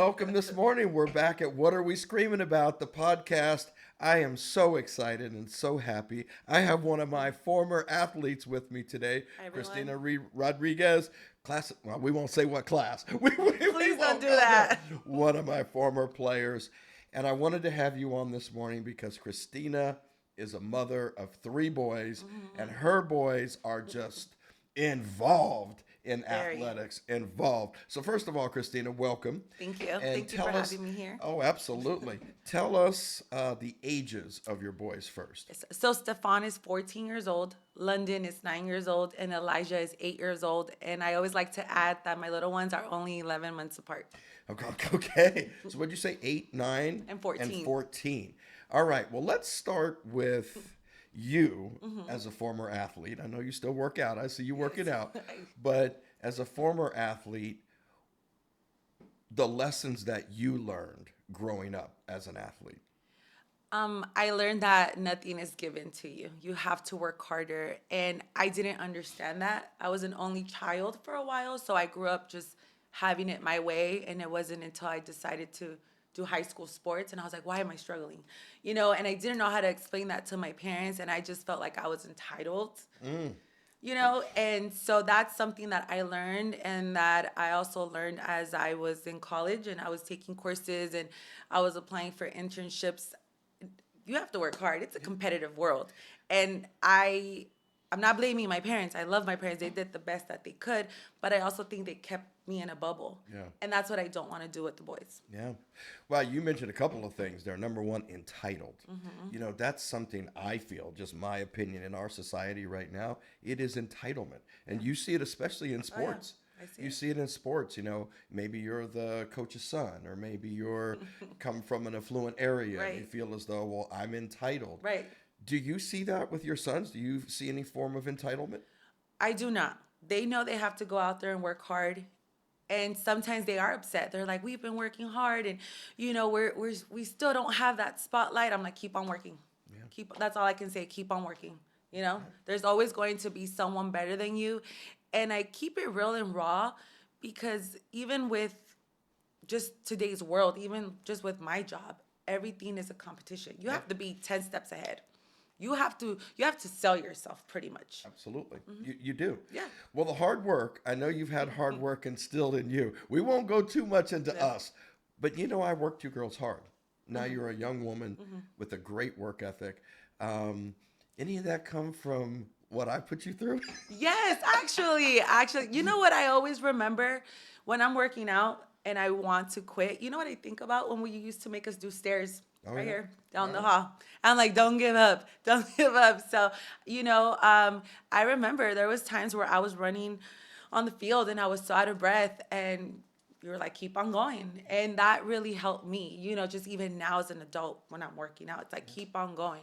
welcome this morning. We're back at What Are We Screaming About, the podcast. I am so excited and so happy. I have one of my former athletes with me today, Hi, everyone. Christina Rodriguez. Class, well, we won't say what class. Please don't do that. One of my former players. And I wanted to have you on this morning because Christina is a mother of 3 boys, and her boys are just involved in Very. athletics, involved. So first of all, Christina, welcome. Thank you. And Thank you tell for us, having me here. oh, absolutely. Tell us the ages of your boys first. So Stefan is 14 years old, London is 9 years old, and Elijah is 8 years old. And I always like to add that my little ones are only 11 months apart. Okay. So what'd you say? 8, 9, And 14. And 14. All right. Well, let's start with you as a former athlete. I know you still work out. I see you working out. But as a former athlete, the lessons that you learned growing up as an athlete. I learned that nothing is given to you. You have to work harder. And I didn't understand that. I was an only child for a while, so I grew up just having it my way. And it wasn't until I decided to do high school sports and I was like, why am I struggling? And I didn't know how to explain that to my parents, and I just felt like I was entitled. And so that's something that I learned, and that I also learned as I was in college and I was taking courses and I was applying for internships. You have to work hard. It's a competitive world. And I'm not blaming my parents. I love my parents. They did the best that they could, but I also think they kept me in a bubble. Yeah. And that's what I don't want to do with the boys. Yeah. Well, you mentioned a couple of things there. Number one, entitled. That's something I feel, just my opinion in our society right now. It is entitlement. And you see it especially in sports. I see You it. see it in sports, maybe you're the coach's son, or maybe you're come from an affluent area and you Right. feel as though, well, I'm entitled. Right. Do you see that with your sons? Do you see any form of entitlement? I do not. They know they have to go out there and work hard. And sometimes they are upset. They're like, we've been working hard, and we still don't have that spotlight. I'm like, keep on working. Yeah. That's all I can say. Keep on working. There's always going to be someone better than you. And I keep it real and raw, because even with just today's world, even just with my job, everything is a competition. You have to be 10 steps ahead. You have to sell yourself pretty much. Absolutely. You do. Yeah. Well, the hard work, I know you've had hard work instilled in you. We won't go too much into us, but I worked you girls hard. Now you're a young woman with a great work ethic. Any of that come from what I put you through? Yes, actually, you know what I always remember when I'm working out and I want to quit? You know what I think about when we used to make us do stairs right here down the hall? I'm like, don't give up, don't give up. So, I remember there was times where I was running on the field and I was so out of breath, and you were like, keep on going. And that really helped me, just even now as an adult when I'm working out. It's like, keep on going.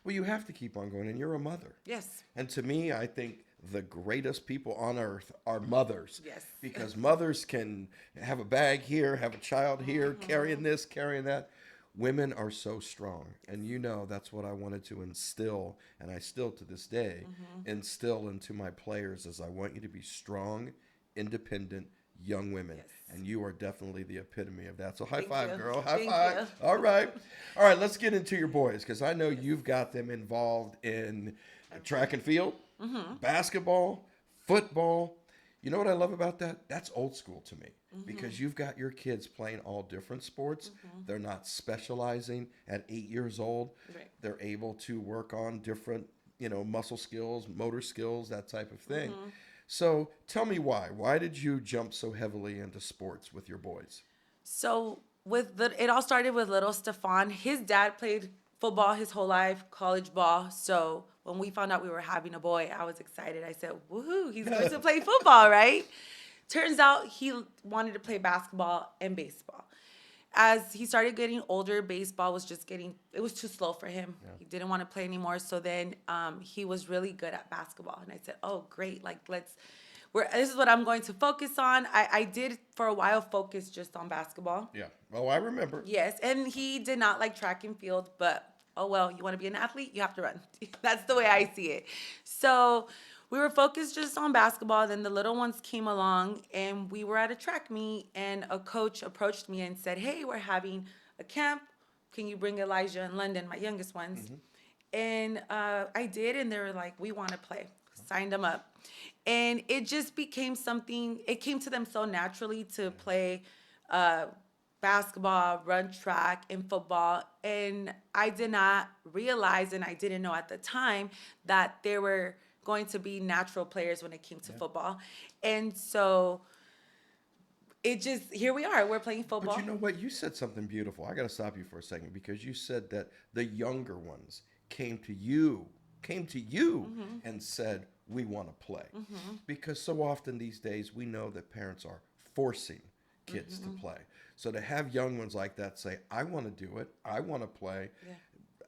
Well, you have to keep on going, and you're a mother. Yes. And to me, I think the greatest people on earth are mothers. Yes. Because mothers can have a bag here, have a child here, carrying this, carrying that. Women are so strong. And that's what I wanted to instill, and I still to this day instill into my players, is I want you to be strong, independent, young women. Yes. And you are definitely the epitome of that. So high Thank five, you. girl. High Thank five. you. All right. All right, let's get into your boys, because I know you've got them involved in track and field, basketball, football. You know what I love about that? That's old school to me, because you've got your kids playing all different sports. They're not specializing at 8 years old. Right. They're able to work on different, muscle skills, motor skills, that type of thing. So tell me why. Why did you jump so heavily into sports with your boys? So it all started with little Stefan. His dad played football his whole life, college ball. So when we found out we were having a boy, I was excited. I said, woohoo, he's going to play football, right? Turns out he wanted to play basketball and baseball. As he started getting older, baseball was it was too slow for him. Yeah. He didn't want to play anymore. So then he was really good at basketball. And I said, oh, great. Like, this is what I'm going to focus on. I did for a while focus just on basketball. Yeah. Oh, I remember. Yes. And he did not like track and field, but oh, well, you want to be an athlete? You have to run. That's the way I see it. So we were focused just on basketball. Then the little ones came along, and we were at a track meet, and a coach approached me and said, "Hey, we're having a camp. Can you bring Elijah and London, my youngest ones?" And I did, and they were like, "We want to play." Signed them up. And it just became something, it came to them so naturally to play basketball, run track, and football. And I did not realize, and I didn't know at the time, that they were going to be natural players when it came to football. And so it just, here we are, we're playing football. But you know what? You said something beautiful. I got to stop you for a second because you said that the younger ones came to you and said, we want to play. Because so often these days we know that parents are forcing kids to play. So to have young ones like that say, I want to do it, I want to play,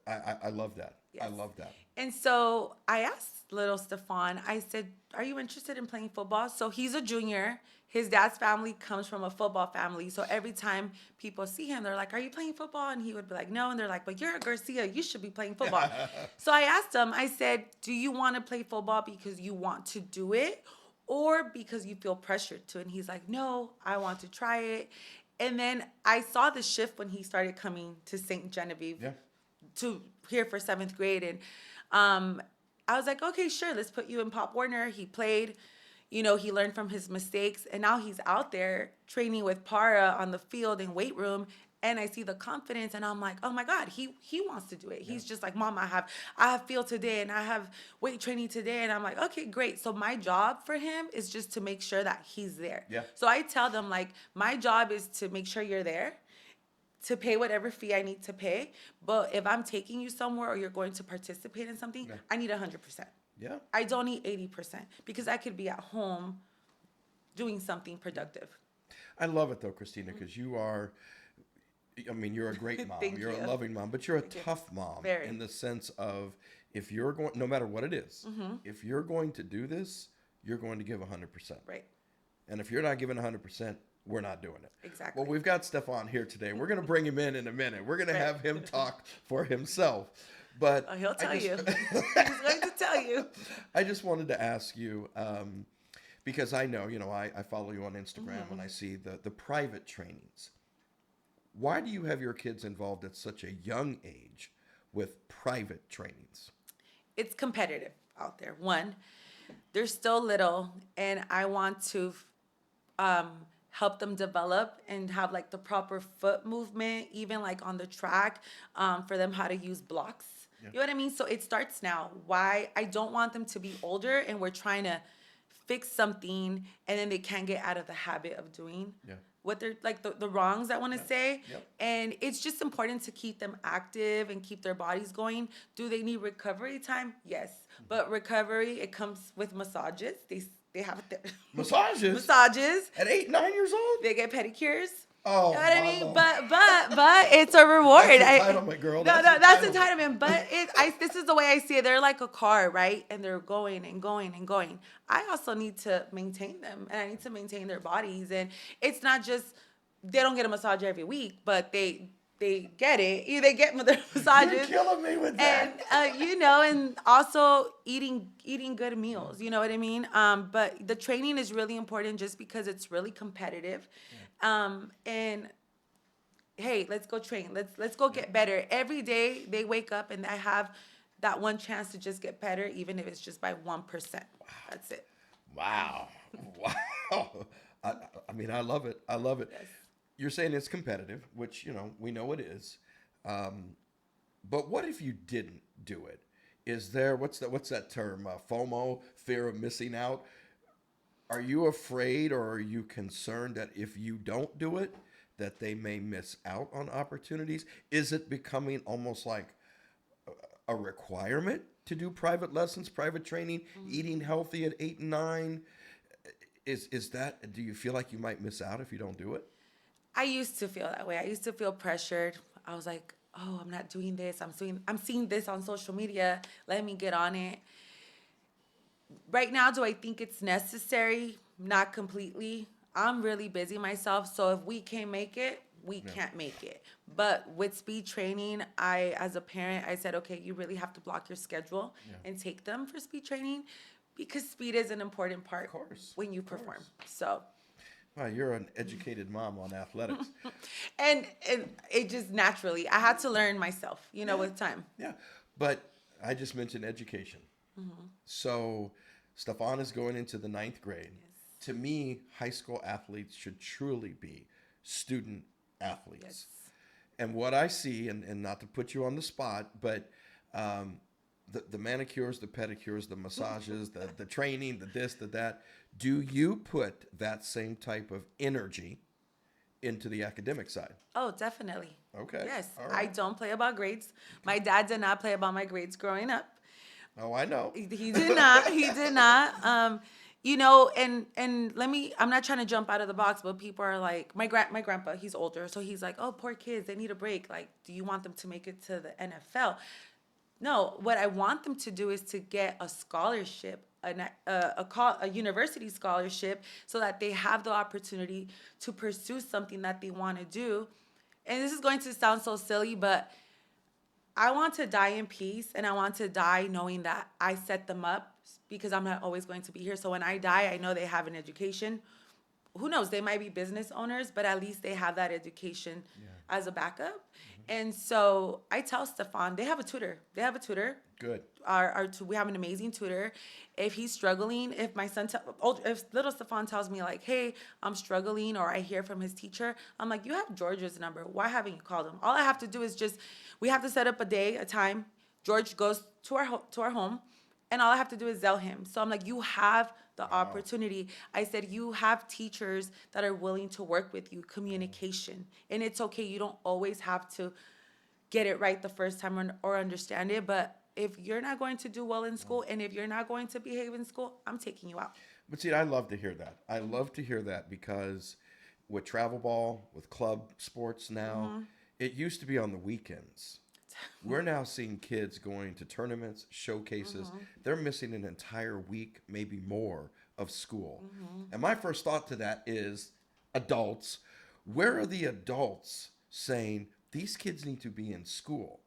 I love that. Yes. I love that. And so I asked little Stefan, I said, are you interested in playing football? So he's a junior. His dad's family comes from a football family. So every time people see him, they're like, are you playing football? And he would be like, no. And they're like, but you're a Garcia. You should be playing football. So I asked him, I said, do you want to play football because you want to do it or because you feel pressured to? And he's like, no, I want to try it. And then I saw the shift when he started coming to St. Genevieve to here for 7th grade. And I was like, okay, sure, let's put you in Pop Warner. He played, you know, he learned from his mistakes. And now he's out there training with Para on the field and weight room. And I see the confidence and I'm like, oh my God, he wants to do it. He's just like, Mom, I have field today and I have weight training today. And I'm like, okay, great. So my job for him is just to make sure that he's there. Yeah. So I tell them like, my job is to make sure you're there, to pay whatever fee I need to pay. But if I'm taking you somewhere or you're going to participate in something, I need 100%. Yeah. I don't need 80% because I could be at home doing something productive. I love it though, Christina, because you are, I mean, you're a great mom. You're you. a loving mom, but you're a tough mom Very. in the sense of if you're going, no matter what it is, if you're going to do this, you're going to give 100%. Right. And if you're not giving 100%, we're not doing it. Exactly. Well, we've got Stefan here today. We're going to bring him in a minute. We're going to have him talk for himself. But Oh, he'll tell you. He's going to tell you. I just wanted to ask you, because I know, I follow you on Instagram and I see the private trainings. Why do you have your kids involved at such a young age with private trainings? It's competitive out there. One, they're still little, and I want to help them develop and have like the proper foot movement, even like on the track, for them how to use blocks. Yeah. You know what I mean? So it starts now. Why I don't want them to be older and we're trying to fix something and then they can't get out of the habit of doing what they're like the wrongs I want to say. Yep. And it's just important to keep them active and keep their bodies going. Do they need recovery time? Yes. But recovery, it comes with massages. They have it. Massages. At 8, 9 years old? They get pedicures. Oh, you know what I mean? But it's a reward. That's entitlement, girl. That's entitlement. But this is the way I see it. They're like a car, right? And they're going and going and going. I also need to maintain them, and I need to maintain their bodies. And it's not just they don't get a massage every week, but they get it. They get their massages. You're killing me with that. And and also eating good meals. You know what I mean? But the training is really important just because it's really competitive. And hey, let's go train. Let's go get better. Every day they wake up and I have that one chance to just get better, even if it's just by 1%. Wow. That's it. Wow. I mean, I love it. I love it. Yes. You're saying it's competitive, which, we know it is. But what if you didn't do it? Is there, what's that term? FOMO, fear of missing out. Are you afraid or are you concerned that if you don't do it, that they may miss out on opportunities? Is it becoming almost like a requirement to do private lessons, private training, eating healthy at 8 and 9? Is that, do you feel like you might miss out if you don't do it? I used to feel that way. I used to feel pressured. I was like, oh, I'm not doing this. I'm seeing this on social media. Let me get on it. Right now, do I think it's necessary? Not completely. I'm really busy myself. So if we can't make it, we can't make it. But with speed training, as a parent, I said, okay, you really have to block your schedule and take them for speed training Because speed is an important part Of course. when you Of perform. course. So, Wow, you're an educated mom on athletics. and it just naturally, I had to learn myself, Yeah. with time. Yeah. But I just mentioned education. So Stefan is going into the ninth grade. Yes. To me, high school athletes should truly be student athletes. Yes. And what I see, and not to put you on the spot, but um, the manicures, the pedicures, the massages, the training, the this, the that, do you put that same type of energy into the academic side? Oh, definitely. Okay. Yes. All I right. don't play about grades. My dad did not play about my grades growing up. Oh, I know. He did not. He did not. And let me. I'm not trying to jump out of the box, but people are like, my grandpa. He's older, so he's like, oh, poor kids, they need a break. Like, do you want them to make it to the NFL? No. What I want them to do is to get a scholarship, a university scholarship, so that they have the opportunity to pursue something that they want to do. And this is going to sound so silly, but I want to die in peace, and I want to die knowing that I set them up, because I'm not always going to be here. So when I die, I know they have an education. Who knows? They might be business owners, but at least they have that education as a backup. And so I tell Stefan, they have a tutor. They have a tutor. Good. We have an amazing tutor. If he's struggling, if my son, if little Stefan tells me like, "Hey, I'm struggling," or I hear from his teacher, I'm like, "You have George's number. Why haven't you called him?" All I have to do is just, we have to set up a day, a time. George goes to our home, and all I have to do is Zell him. So I'm like, "You have the opportunity." I said, "You have teachers that are willing to work with you. Communication, and it's okay. You don't always have to get it right the first time, or understand it. But if you're not going to do well in school, and if you're not going to behave in school, I'm taking you out." But see, I love to hear that. I love to hear that because with travel ball, with club sports now, it used to be on the weekends. We're now seeing kids going to tournaments, showcases. They're missing an entire week, maybe more, of school. And my first thought to that is adults. Where are the adults saying these kids need to be in school?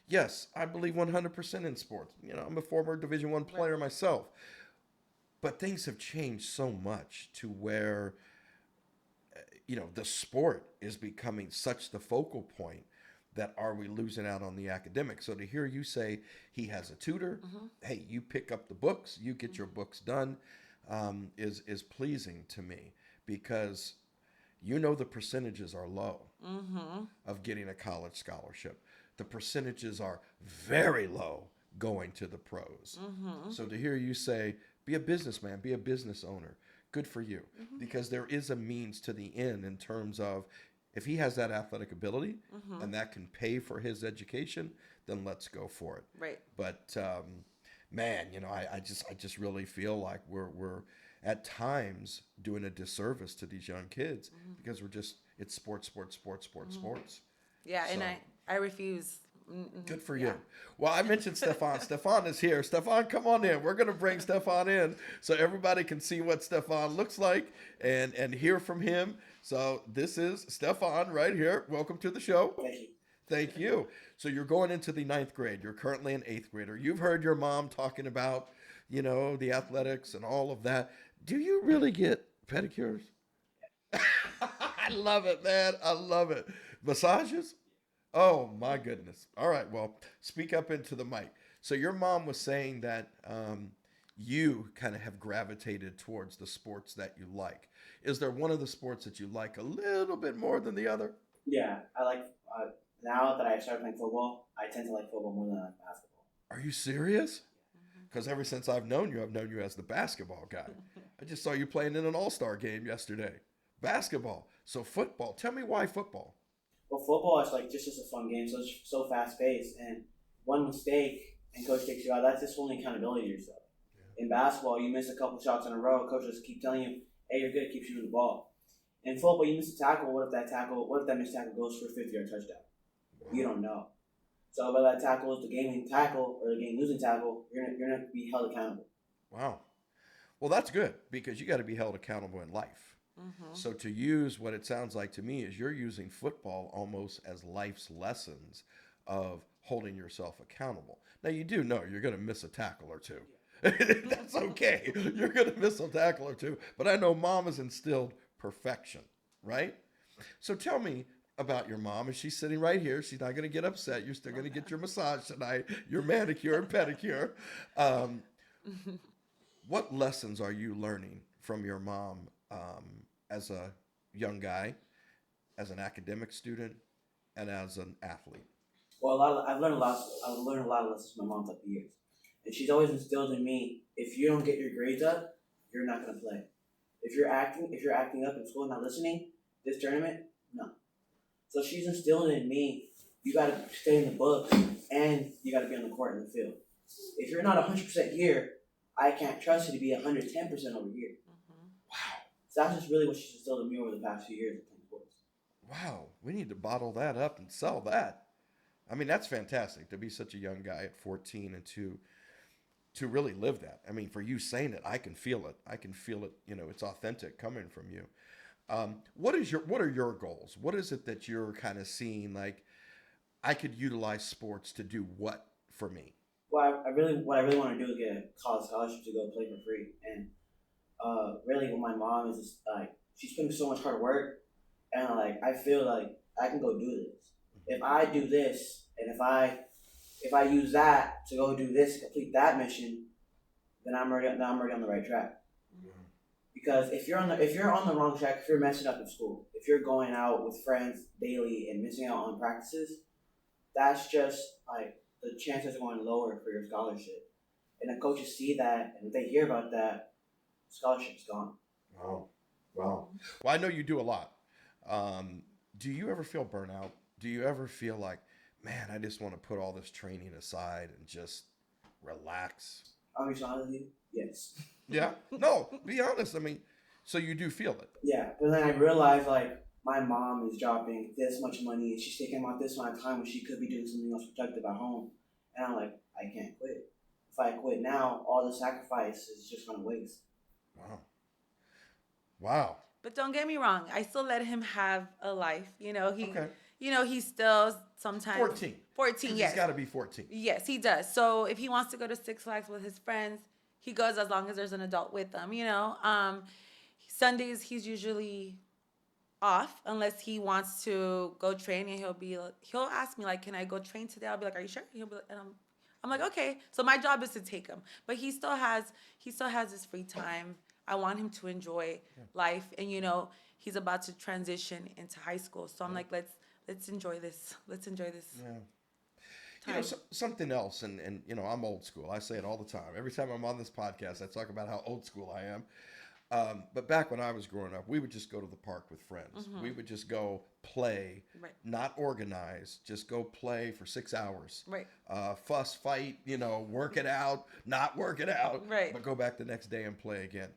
Yes, I believe 100% in sports. I'm a former Division One player myself. But things have changed so much to where the sport is becoming such the focal point that are we losing out on the academics? So to hear you say he has a tutor, hey, you pick up the books, you get your books done, is pleasing to me because the percentages are low of getting a college scholarship. The percentages are very low going to the pros. So to hear you say, be a businessman, be a business owner, good for you. Because there is a means to the end in terms of if he has that athletic ability and that can pay for his education, then let's go for it. Right. But man, I just really feel like we're at times doing a disservice to these young kids because it's sports. Yeah, and So- I refuse. Good for you. Well, I mentioned Stefan. Stefan is here. Stefan, come on in. We're going to bring Stefan in so everybody can see what Stefan looks like and hear from him. So this is Stefan right here. Welcome to the show. Thank you. Thank you. So you're going into the ninth grade. You're currently an eighth grader. You've heard your mom talking about, the athletics and all of that. Do you really get pedicures? I love it, man. I love it. Massages? Oh my goodness. All right. Well, speak up into the mic. So your mom was saying that you kind of have gravitated towards the sports that you like. Is there one of the sports that you like a little bit more than the other? Yeah, I like, now that I started playing football, I tend to like football more than I like basketball. Are you serious? Because ever since I've known you as the basketball guy. I just saw you playing in an all-star game yesterday. Basketball. So football. Tell me why football. Well, football is like just a fun game, so it's so fast paced, and one mistake and coach takes you out. That's just only accountability to yourself. In basketball, you miss a couple shots in a row, coach just keep telling you, "Hey, you're good, keep shooting the ball." In football, you miss a tackle. What if that missed tackle goes for a 50-yard touchdown? You don't know. So whether that tackle is the game-winning tackle or the game-losing tackle, you're gonna be held accountable. Wow. Well, that's good because you got to be held accountable in life. So to use what it sounds like to me is you're using football almost as life's lessons of holding yourself accountable. Now you do know you're going to miss a tackle or two, That's okay. You're going to miss a tackle or two. But I know mom has instilled perfection, right? So tell me about your mom. And she's sitting right here. She's not going to get upset. You're still going to get your massage tonight, your manicure and pedicure. Um, what lessons are you learning from your mom as a young guy, as an academic student, and as an athlete? Well, I've learned a lot of lessons from my mom throughout the years, and she's always instilled in me: if you don't get your grades up, you're not gonna play. If you're acting up in school and not listening, this tournament, no. So she's instilled in me: you gotta stay in the books, and you gotta be on the court in the field. If you're not 100% here, I can't trust you to be 110% over here. Wow. So that's just really what she's instilled in me over the past few years of playing sports. Wow. We need to bottle that up and sell that. I mean, that's fantastic to be such a young guy at 14 and to really live that. I mean, for you saying it, I can feel it. I can feel it. It's authentic coming from you. What are your goals? What is it that you're kind of seeing like I could utilize sports to do what for me? Well, what I really want to do is get a college scholarship to go play for free. And really, what my mom is just, like, she's putting so much hard work, and like I feel like I can go do this. If I do this, and if I use that to go do this, complete that mission, then I'm already on the right track. Because if you're on the wrong track, if you're messing up in school, if you're going out with friends daily and missing out on practices, that's just like the chances are going lower for your scholarship. And the coaches see that, and if they hear about that, scholarship's gone. Wow. Wow. Well, I know you do a lot. Do you ever feel burnout? Do you ever feel like, man, I just want to put all this training aside and just relax? I'll be honest with you, yes. Yeah. No, be honest. I mean, so you do feel it. Yeah, but then I realized like my mom is dropping this much money and she's taking out this amount of time when she could be doing something else productive at home. And I'm like, I can't quit. If I quit now, all the sacrifice is just gonna waste. Wow. Wow. But don't get me wrong, I still let him have a life. Okay. He's still sometimes 14. 14, He's yes. got to be 14. Yes, he does. So if he wants to go to Six Flags with his friends, he goes as long as there's an adult with them. Sundays he's usually off unless he wants to go train, and he'll ask me like, "Can I go train today?" I'll be like, "Are you sure?" He'll be like, and I'm like, "Okay." So my job is to take him, but he still has his free time. I want him to enjoy life, and he's about to transition into high school. So I'm like, let's enjoy this. Let's enjoy this. Yeah. Time. Something else, and I'm old school. I say it all the time. Every time I'm on this podcast, I talk about how old school I am. But back when I was growing up, we would just go to the park with friends. We would just go play, Right. not organize, just go play for 6 hours. Right. Fuss, fight, work it out, not work it out, Right. but go back the next day and play again.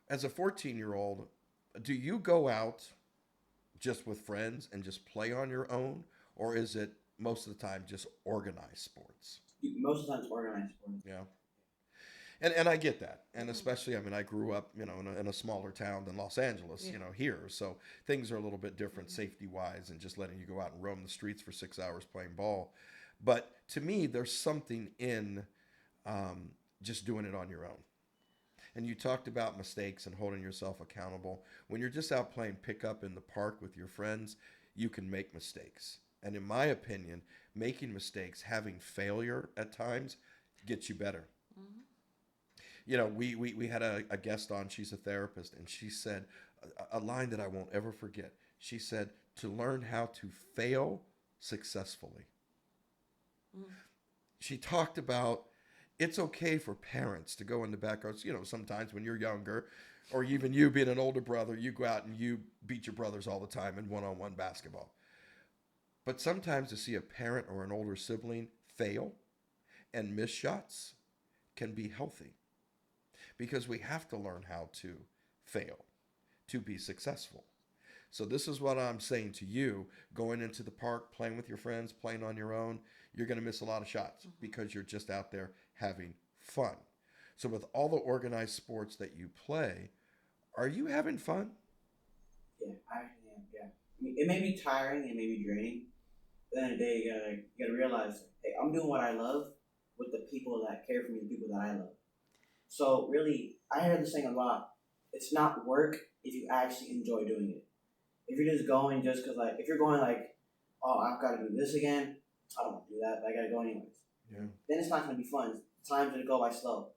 As a 14-year-old, do you go out just with friends and just play on your own? Or is it most of the time just organized sports? Most of the time it's organized sports. Yeah. And I get that. And especially, I mean, I grew up, in a smaller town than Los Angeles, here. So things are a little bit different safety-wise and just letting you go out and roam the streets for 6 hours playing ball. But to me, there's something in just doing it on your own. And you talked about mistakes and holding yourself accountable. When you're just out playing pickup in the park with your friends, you can make mistakes. And in my opinion, making mistakes, having failure at times, gets you better. We had a guest on, she's a therapist, and she said a line that I won't ever forget. She said, to learn how to fail successfully. She talked about it's okay for parents to go in the backyards. Sometimes when you're younger, or even you being an older brother, you go out and you beat your brothers all the time in one-on-one basketball. But sometimes to see a parent or an older sibling fail and miss shots can be healthy, because we have to learn how to fail to be successful. So this is what I'm saying to you: going into the park, playing with your friends, playing on your own, you're going to miss a lot of shots because you're just out there having fun. So with all the organized sports that you play, are you having fun? Yeah, I actually am. Yeah, I mean, it may be tiring, it may be draining, but at the end of the day, you gotta realize, hey, I'm doing what I love with the people that care for me, the people that I love. So really, I heard this saying a lot. It's not work if you actually enjoy doing it. If you're just going just because like if you're going like, oh I've got to do this again, I don't want to do that, but I got to go anyways. Yeah. Then it's not going to be fun. Time's going to go by slow.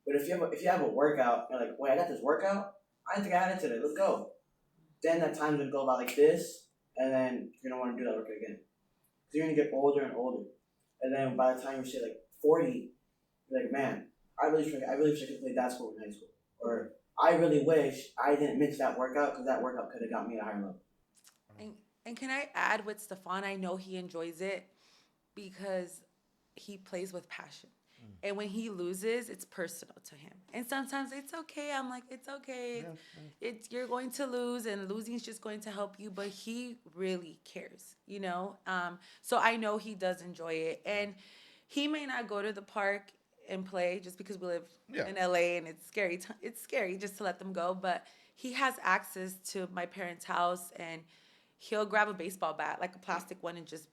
But if you have a workout, you're like, wait, I got this workout. I didn't think I had it today. Let's go. Then that time's going to go by like this, and then you're going to want to do that workout again. Because you're going to get older and older, and then by the time you say like 40, you're like, man, I really wish I could play that sport in high school, or I really wish I didn't miss that workout because that workout could have got me at a higher level. And can I add with Stefan? I know he enjoys it because he plays with passion. And when he loses, it's personal to him. And sometimes it's okay. I'm like, it's okay. It's you're going to lose, and losing is just going to help you. But he really cares, you know. So I know he does enjoy it, and he may not go to the park and play just because we live in LA and it's scary. It's scary just to let them go, but he has access to my parents' house, and he'll grab a baseball bat, like a plastic one, and just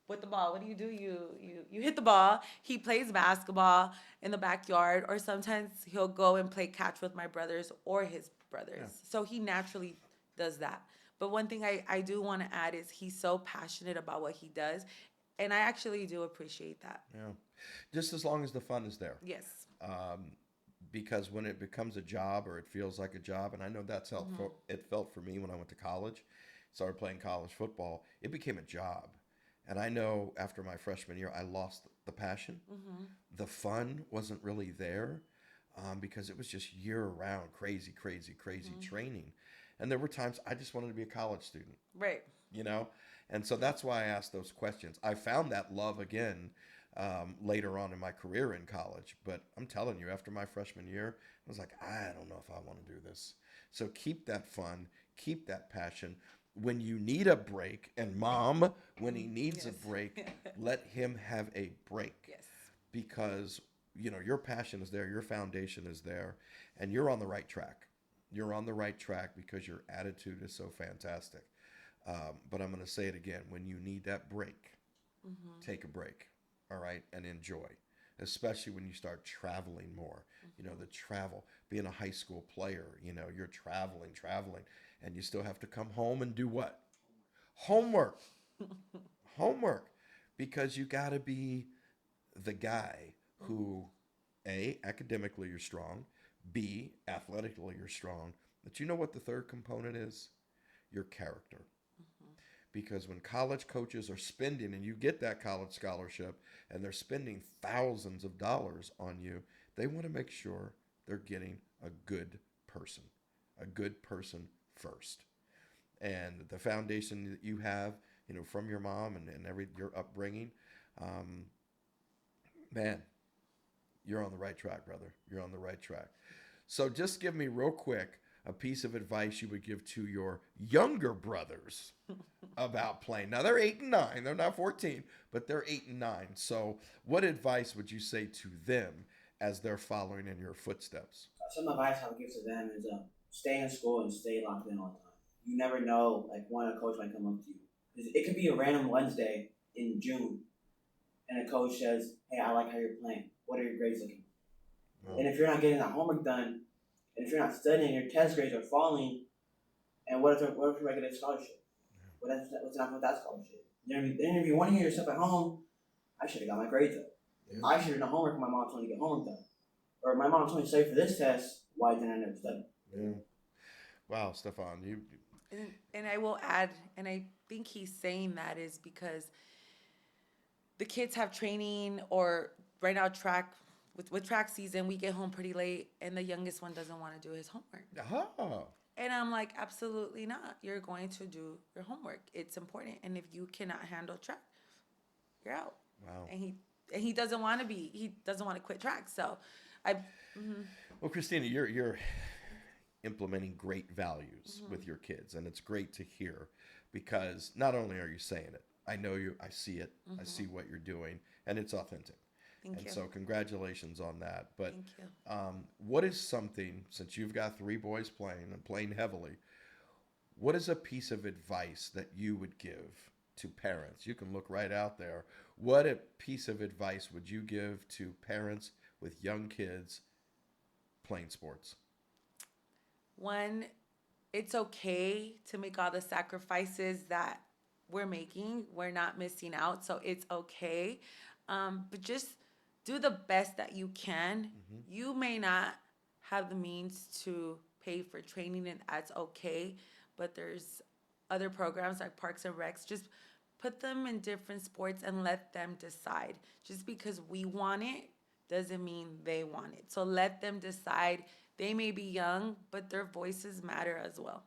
with the ball. What do? You hit the ball. He plays basketball in the backyard, or sometimes he'll go and play catch with my brothers or his brothers. Yeah. So he naturally does that. But one thing I do want to add is he's so passionate about what he does, and I actually do appreciate that. Yeah, just as long as the fun is there. Yes. Because when it becomes a job, or it feels like a job, and I know that's how it felt for me when I went to college, started playing college football, it became a job. And I know after my freshman year, I lost the passion. The fun wasn't really there because it was just year-round, crazy training. And there were times I just wanted to be a college student. Right. You know? And so that's why I asked those questions. I found that love again later on in my career in college. But I'm telling you, after my freshman year, I was like, I don't know if I want to do this. So keep that fun, keep that passion. When you need a break, and Mom, when he needs a break, let him have a break. Yes. Because, you know, your passion is there, your foundation is there, and you're on the right track. You're on the right track because your attitude is so fantastic. But I'm going to say it again. When you need that break, take a break, all right, and enjoy. Especially when you start traveling more. You know, the travel, being a high school player, you know, you're traveling, and you still have to come home and do what? Homework. Homework. Because you got to be the guy who, A, academically you're strong, B, athletically you're strong. But you know what the third component is? Your character. Because when college coaches are spending, and you get that college scholarship, and they're spending thousands of dollars on you, they want to make sure they're getting a good person first. And the foundation that you have, you know, from your mom and your upbringing, man, you're on the right track, brother. You're on the right track. So just give me real quick a piece of advice you would give to your younger brothers about playing. Now, they're 8 and 9. They're not 14, but they're 8 and 9. So what advice would you say to them as they're following in your footsteps? Some advice I would give to them is stay in school and stay locked in all the time. You never know, like, when a coach might come up to you. It could be a random Wednesday in June, and a coach says, hey, I like how you're playing. What are your grades looking? Oh. And if you're not getting that homework done, and if you're not studying, your test grades are falling, and what if you get a scholarship? Yeah. What's not with that scholarship? Then you're be wondering yourself at home, I should have got my grades up. Yeah. I should have done homework when my mom told me to get homework done. Or my mom told me to study for this test, why didn't I never study? Yeah. Wow, Stefan, you... And I will add, and I think he's saying that is because the kids have training, or right now with track season, we get home pretty late, and the youngest one doesn't want to do his homework. Oh. And I'm like, absolutely not. You're going to do your homework. It's important. And if you cannot handle track, you're out. Wow. And he doesn't want to quit track. So Well, Christina, you're implementing great values with your kids, and it's great to hear, because not only are you saying it, I know you, I see it, I see what you're doing, and it's authentic. Thank you. So congratulations on that. But thank you. What is something, since you've got 3 boys playing and playing heavily, what is a piece of advice that you would give to parents? You can look right out there. What a piece of advice would you give to parents with young kids playing sports? One, it's okay to make all the sacrifices that we're making. We're not missing out, so it's okay. But just do the best that you can. You may not have the means to pay for training, and that's okay. But there's other programs like Parks and Recs. Just put them in different sports and let them decide. Just because we want it doesn't mean they want it. So let them decide. They may be young, but their voices matter as well.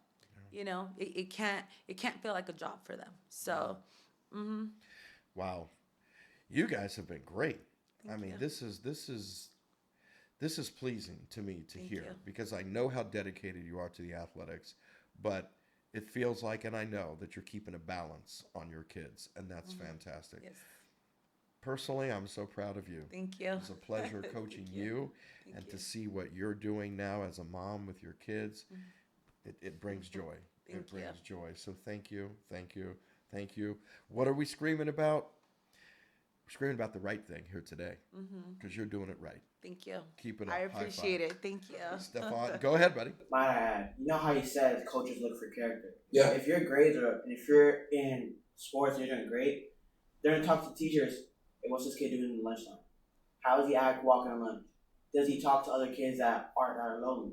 You know, it can't feel like a job for them. So, Wow, you guys have been great. I mean, you. this is pleasing to me to Thank hear you. because I know how dedicated you are to the athletics, but it feels like, and I know that you're keeping a balance on your kids, and that's fantastic. Yes. Personally, I'm so proud of you. Thank you. It's a pleasure coaching Thank you, Thank and you. to see what you're doing now as a mom with your kids. It brings joy. Thank It brings you. joy. So thank you, thank you, thank you. What are we screaming about? We're screaming about the right thing here today because you're doing it right. Thank you. Keep it up. I High appreciate five. it. Thank you. Stefan, go ahead, buddy. Might I add, you know how you said coaches look for character? Yeah. If your grades are, and if you're in sports and you're doing great, they're going to talk to teachers, hey, what's this kid doing in lunchtime? How does he act walking on lunch? Does he talk to other kids that are lonely?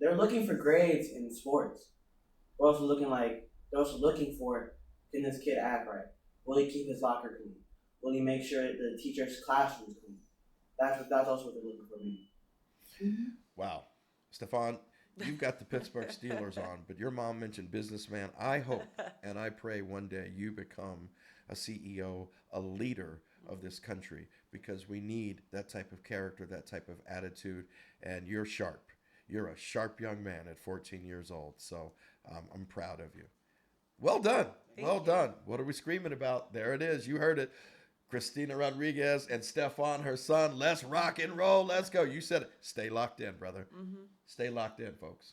They're looking for grades in sports. They're also looking for, can this kid act right? Will he keep his locker clean? Will he make sure the teacher's classroom is clean? That's also what they're looking for me. Wow. Stefan, you've got the Pittsburgh Steelers on, but your mom mentioned businessman. I hope and I pray one day you become a CEO, a leader of this country, because we need that type of character, that type of attitude, and you're sharp. You're a sharp young man at 14 years old, so I'm proud of you. Well done. Well done. What are we screaming about? There it is. You heard it. Christina Rodriguez and Stefan, her son. Let's rock and roll. Let's go. You said it. Stay locked in, brother. Stay locked in, folks.